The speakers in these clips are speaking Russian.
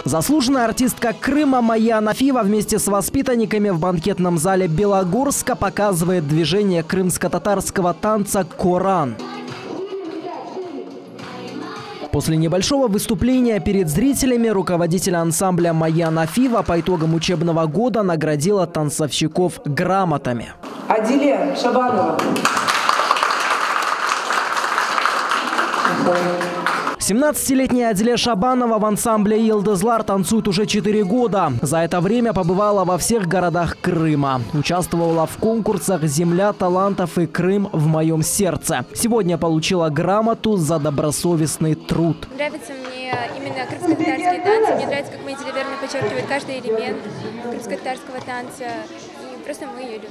Заслуженная артистка Крыма Майя Анафиева вместе с воспитанниками в банкетном зале Белогорска показывает движение крымско-татарского танца «Коран». После небольшого выступления перед зрителями руководитель ансамбля Майя Анафиева по итогам учебного года наградила танцовщиков грамотами. Адиле Шабанова. 17-летняя Адиле Шабанова в ансамбле «Йылдызлар» танцует уже 4 года. За это время побывала во всех городах Крыма. Участвовала в конкурсах «Земля талантов» и «Крым в моем сердце». Сегодня получила грамоту за добросовестный труд. Нравится мне именно крымско-татарские танцы. Мне нравится, как мои верно подчеркивают каждый элемент крымско-татарского танца. И просто мы ее любим.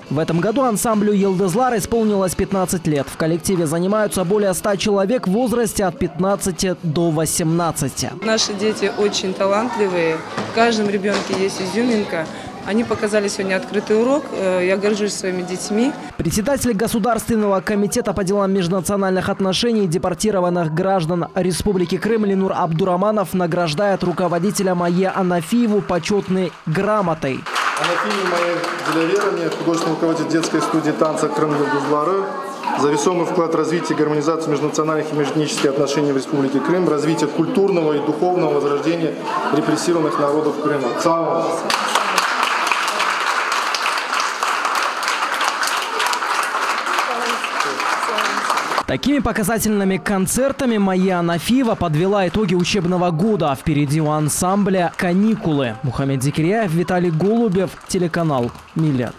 В этом году ансамблю «Йылдызлар» исполнилось 15 лет. В коллективе занимаются более 100 человек в возрасте от 15 до 18. Наши дети очень талантливые. В каждом ребенке есть изюминка. Они показали сегодня открытый урок. Я горжусь своими детьми. Председатель Государственного комитета по делам межнациональных отношений депортированных граждан Республики Крым Ленур Абдураманов награждает руководителя Майю Анафиеву почетной грамотой. Анафиева Майя Диляверовне, художественный руководитель детской студии танца «Крым Йылдызлары», за весомый вклад в развитие и гармонизацию межнациональных и межэтнических отношений в Республике Крым, развитие культурного и духовного возрождения репрессированных народов Крыма. Такими показательными концертами Майя Анафиева подвела итоги учебного года. Впереди у ансамбля каникулы. Мухаммед Зикрияев, Виталий Голубев, телеканал «Милет».